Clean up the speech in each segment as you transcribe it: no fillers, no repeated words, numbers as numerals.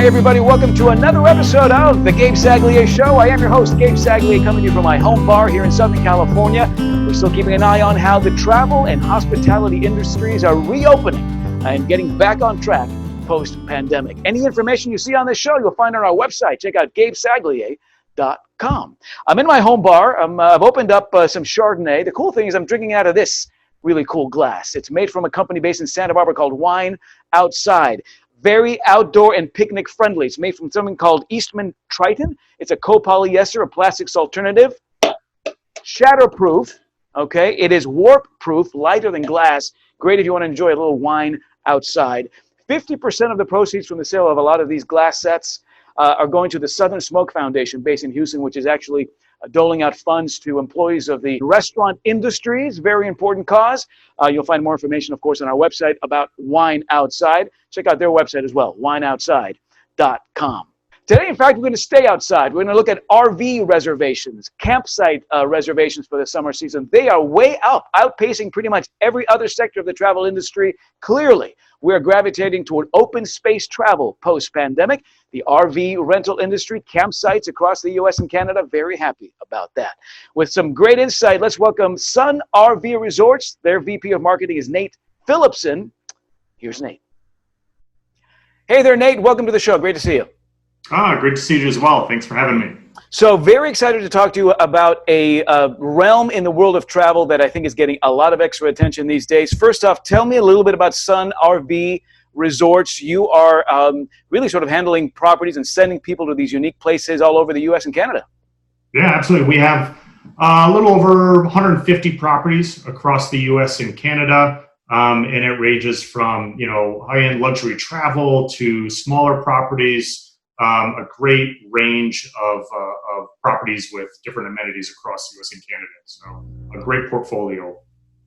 Hey everybody, welcome to another episode of The Gabe Saglie Show. I am your host, Gabe Saglie, coming to you from my home bar here in Southern California. We're still keeping an eye on how the travel and hospitality industries are reopening and getting back on track post-pandemic. Any information you see on this show, you'll find on our website. Check out GabeSaglie.com. I'm in my home bar. I've opened up some Chardonnay. The cool thing is I'm drinking out of this really cool glass. It's made from a company based in Santa Barbara called Wine Outside. Very outdoor and picnic friendly. It's made from something called Eastman Triton. It's a copolyester, a plastics alternative. Shatterproof, okay? It is warp proof, lighter than glass. Great if you want to enjoy a little wine outside. 50% of the proceeds from the sale of a lot of these glass sets are going to the Southern Smoke Foundation based in Houston, which is actually doling out funds to employees of the restaurant industries. Very important cause. You'll find more information, of course, on our website about Wine Outside. Check out their website as well, wineoutside.com. Today, in fact, we're going to stay outside. We're going to look at RV reservations, campsite reservations for the summer season. They are way up, outpacing pretty much every other sector of the travel industry. Clearly, we're gravitating toward open space travel post-pandemic. The RV rental industry, campsites across the U.S. and Canada, very happy about that. With some great insight, let's welcome Sun RV Resorts. Their VP of Marketing is Nate Phillipson. Here's Nate. Hey there, Nate. Welcome to the show. Great to see you. Great to see you as well. Thanks for having me. So very excited to talk to you about a realm in the world of travel that I think is getting a lot of extra attention these days. First off, tell me a little bit about Sun RV Resorts. You are really sort of handling properties and sending people to these unique places all over the U.S. and Canada. Yeah, absolutely. We have a little over 150 properties across the U.S. and Canada, and it ranges from high-end luxury travel to smaller properties. A great range of properties with different amenities across the U.S. and Canada. So a great portfolio.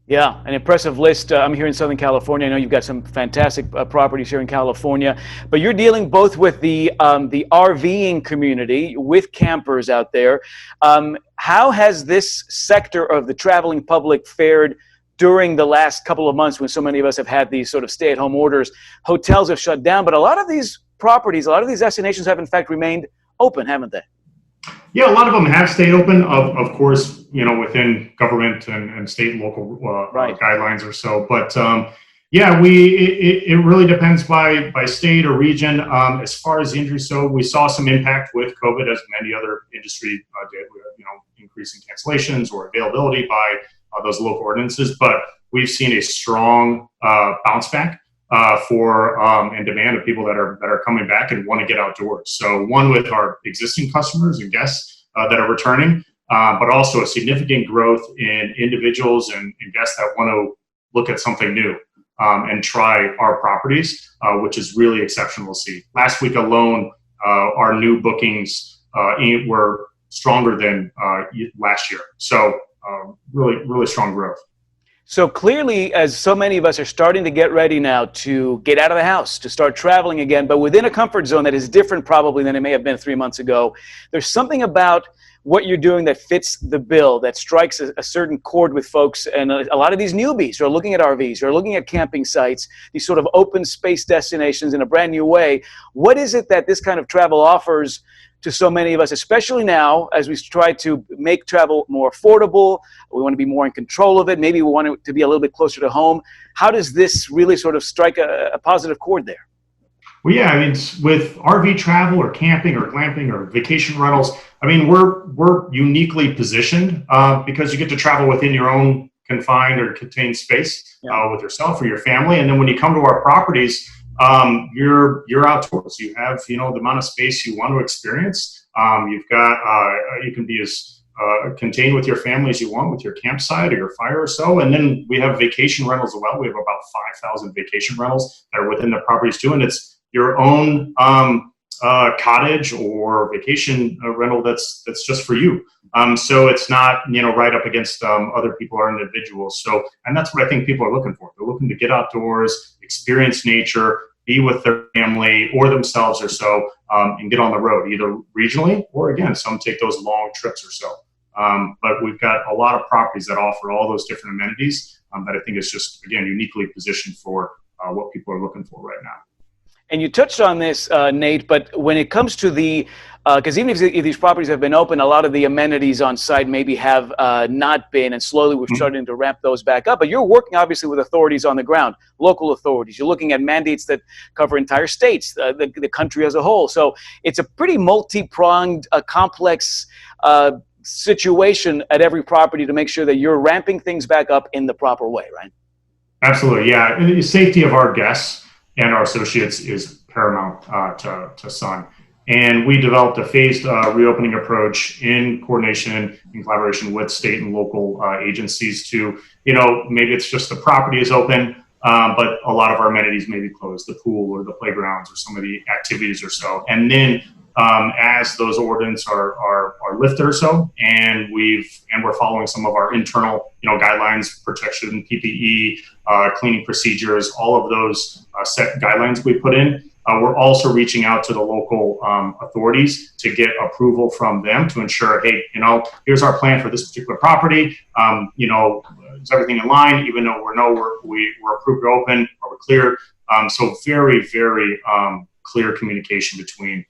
Yeah, an impressive list. I'm here in Southern California. I know you've got some fantastic properties here in California, but you're dealing both with the RVing community, with campers out there. How has this sector of the traveling public fared during the last couple of months when so many of us have had these sort of stay-at-home orders? Hotels have shut down, but a lot of these properties, a lot of these destinations have in fact remained open, haven't they? Yeah, a lot of them have stayed open, of course, within government and state and local guidelines or so. But it really depends by state or region. As far as injury, so we saw some impact with COVID, as many other industry did, increasing cancellations or availability by those local ordinances. But we've seen a strong bounce back and demand of people that are coming back and want to get outdoors. So one with our existing customers and guests that are returning, but also a significant growth in individuals and guests that want to look at something new and try our properties, which is really exceptional to see. Last week alone, our new bookings were stronger than last year. So really, really strong growth. So clearly, as so many of us are starting to get ready now to get out of the house, to start traveling again, but within a comfort zone that is different probably than it may have been 3 months ago, there's something about what you're doing that fits the bill, that strikes a certain chord with folks. And a lot of these newbies who are looking at RVs, who are looking at camping sites, these sort of open space destinations in a brand new way. What is it that this kind of travel offers to so many of us, especially now as we try to make travel more affordable? We want to be more in control of it. Maybe we want it to be a little bit closer to home. How does this really sort of strike a positive chord there? Well, yeah, I mean, with RV travel or camping or glamping or vacation rentals, I mean, we're uniquely positioned because you get to travel within your own confined or contained space with yourself or your family. And then when you come to our properties, you're outdoors. You have, the amount of space you want to experience. You've got, you can be as contained with your family as you want with your campsite or your fire or so. And then we have vacation rentals as well. We have about 5,000 vacation rentals that are within the properties too. And it's your own cottage or vacation rental that's just for you. So it's not, right up against other people or individuals. So, and that's what I think people are looking for. They're looking to get outdoors, experience nature, be with their family or themselves or so, and get on the road, either regionally or, again, some take those long trips or so. But we've got a lot of properties that offer all those different amenities that I think is just, again, uniquely positioned for what people are looking for right now. And you touched on this, Nate, but when it comes to the, because even if these properties have been open, a lot of the amenities on site maybe have not been, and slowly we're starting to ramp those back up. But you're working obviously with authorities on the ground, local authorities. You're looking at mandates that cover entire states, the country as a whole. So it's a pretty multi-pronged, complex situation at every property to make sure that you're ramping things back up in the proper way, right? Absolutely, yeah. And the safety of our guests and our associates is paramount to Sun. And we developed a phased reopening approach in coordination, in collaboration with state and local agencies to, maybe it's just the property is open, but a lot of our amenities may be closed, the pool or the playgrounds or some of the activities or so. And then as those ordinances are lifted or so, and we're following some of our internal guidelines, protection, PPE, cleaning procedures, all of those set guidelines we put in. We're also reaching out to the local authorities to get approval from them to ensure, hey, here's our plan for this particular property. Is everything in line? Even though we're approved to open, or we're clear. So very, very clear communication between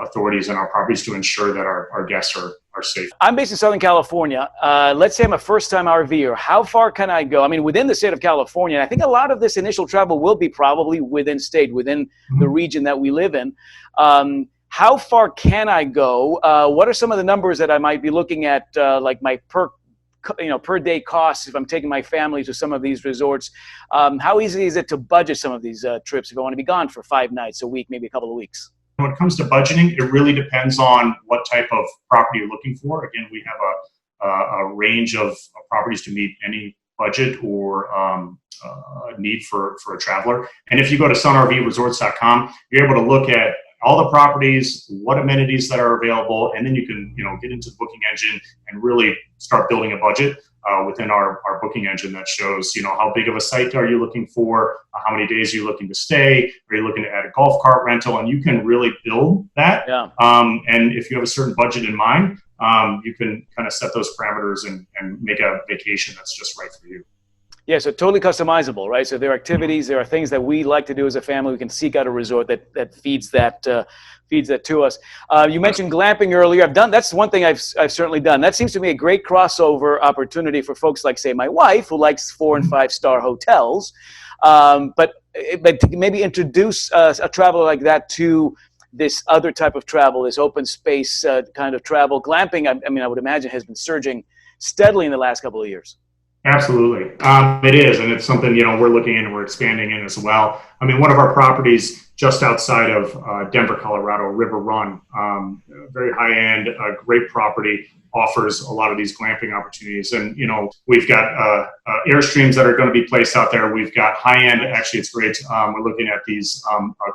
authorities and our properties to ensure that our guests are safe. I'm based in Southern California. Let's say I'm a first-time RVer. How far can I go? I mean, within the state of California, I think a lot of this initial travel will be probably within state, within the region that we live in. How far can I go? What are some of the numbers that I might be looking at, like my per day costs if I'm taking my family to some of these resorts? How easy is it to budget some of these trips if I want to be gone for 5 nights, a week, maybe a couple of weeks? When it comes to budgeting, it really depends on what type of property you're looking for. Again, we have a range of properties to meet any budget or need for a traveler. And if you go to sunrvresorts.com, you're able to look at all the properties, what amenities that are available, and then you can get into the booking engine and really start building a budget within our booking engine that shows how big of a site are you looking for, how many days are you looking to stay, are you looking to add a golf cart rental, and you can really build that. Yeah. And if you have a certain budget in mind, you can kind of set those parameters and make a vacation that's just right for you. Yeah, so totally customizable, right? So there are activities, there are things that we like to do as a family. We can seek out a resort that feeds that to us. You mentioned glamping earlier. That's one thing I've certainly done. That seems to me a great crossover opportunity for folks like, say, my wife, who likes 4- and 5-star hotels, but to maybe introduce a traveler like that to this other type of travel, this open space kind of travel. Glamping, I mean, I would imagine has been surging steadily in the last couple of years. Absolutely. It is, and it's something, we're looking in and we're expanding in as well. I mean, one of our properties just outside of Denver, Colorado, River Run, very high-end, great property, offers a lot of these glamping opportunities. And, we've got Airstreams that are going to be placed out there. We've got high-end, actually, it's great. We're looking at these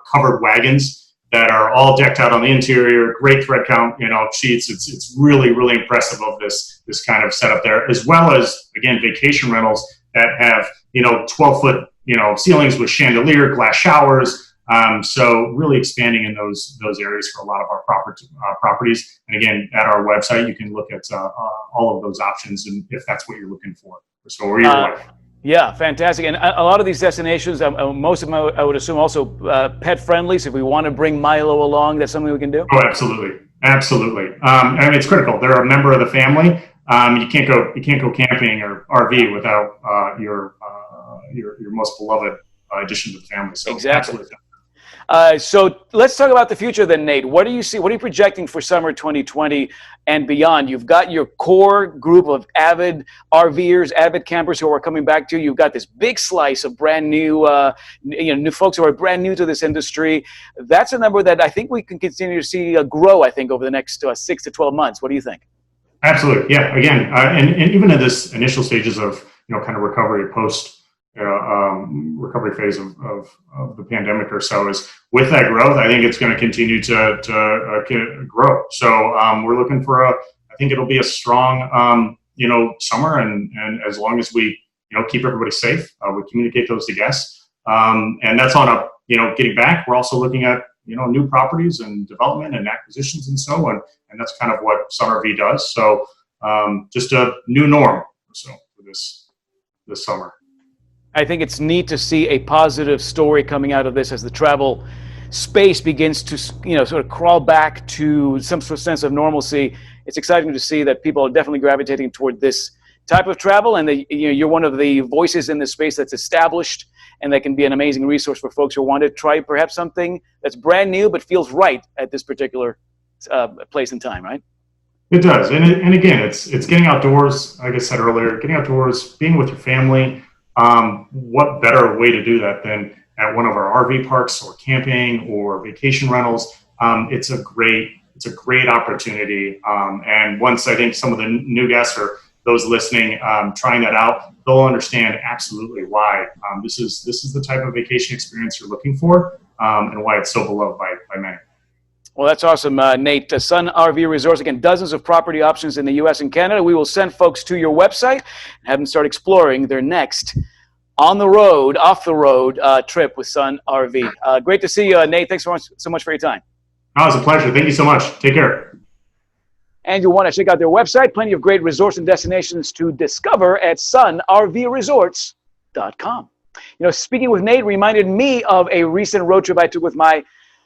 covered wagons that are all decked out on the interior, great thread count, sheets. It's really, really impressive of this kind of setup there, as well as, again, vacation rentals that have, 12-foot, ceilings with chandelier, glass showers. So really expanding in those areas for a lot of our properties. And again, at our website, you can look at all of those options, and if that's what you're looking for. So or your wife. Yeah, fantastic. And a lot of these destinations, most of them, I would assume, also pet friendly. So if we want to bring Milo along, that's something we can do? Oh, absolutely. Absolutely. I mean, it's critical. They're a member of the family. You can't go camping or RV without your most beloved addition to the family. So exactly. Absolutely. So let's talk about the future then, Nate. What do you see? What are you projecting for summer 2020 and beyond? You've got your core group of avid RVers, avid campers who are coming back to you. You've got this big slice of brand new, new folks who are brand new to this industry. That's a number that I think we can continue to see grow, I think, over the next 6 to 12 months. What do you think? Absolutely. Yeah. Again, and even in this initial stages of, kind of recovery post recovery phase of the pandemic or so, is with that growth, I think it's going to continue to grow. So we're looking for I think it'll be a strong, summer, and as long as we, keep everybody safe, we communicate those to guests, and that's on getting back. We're also looking at, new properties and development and acquisitions and so on, and that's kind of what Sun RV does. So just a new norm for this summer. I think it's neat to see a positive story coming out of this as the travel space begins to, sort of crawl back to some sort of sense of normalcy, it's exciting to see that people are definitely gravitating toward this type of travel, and that you're one of the voices in this space that's established, and that can be an amazing resource for folks who want to try perhaps something that's brand new but feels right at this particular place and time, right? It does, and again, it's getting outdoors. Like I said earlier, getting outdoors, being with your family. What better way to do that than at one of our RV parks or camping or vacation rentals? It's a great opportunity. And once I think some of the new guests or those listening trying that out, they'll understand absolutely why this is the type of vacation experience you're looking for, and why it's so beloved by many. Well, that's awesome, Nate. Sun RV Resorts, again, dozens of property options in the U.S. and Canada. We will send folks to your website and have them start exploring their next off the road trip with Sun RV. Great to see you, Nate. Thanks so much for your time. Oh, it was a pleasure. Thank you so much. Take care. And you'll want to check out their website. Plenty of great resorts and destinations to discover at sunrvresorts.com. Speaking with Nate reminded me of a recent road trip I took with my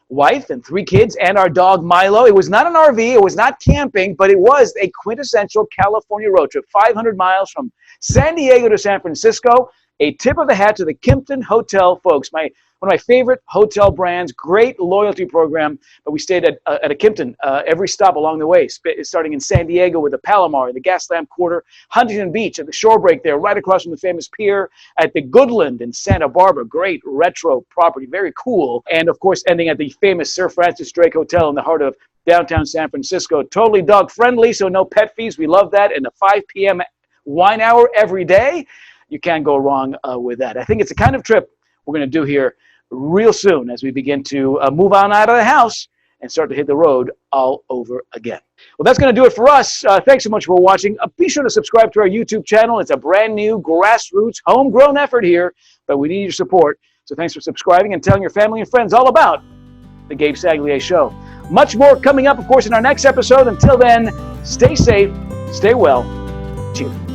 wife and 3 kids and our dog Milo. It was not an RV, it was not camping, but it was a quintessential California road trip, 500 miles from San Diego to San Francisco. A tip of the hat to the Kimpton Hotel folks, one of my favorite hotel brands, great loyalty program. But we stayed at a Kimpton every stop along the way, starting in San Diego with the Palomar, the Gaslamp Quarter, Huntington Beach at the shore break there, right across from the famous pier, at the Goodland in Santa Barbara, great retro property, very cool. And of course, ending at the famous Sir Francis Drake Hotel in the heart of downtown San Francisco. Totally dog friendly, so no pet fees. We love that. And a 5 p.m. wine hour every day. You can't go wrong with that. I think it's the kind of trip we're going to do here real soon as we begin to move on out of the house and start to hit the road all over again. Well, that's going to do it for us. Thanks so much for watching. Be sure to subscribe to our YouTube channel. It's a brand new grassroots homegrown effort here, but we need your support. So thanks for subscribing and telling your family and friends all about the Gabe Saglie Show. Much more coming up, of course, in our next episode. Until then, stay safe, stay well. Cheers.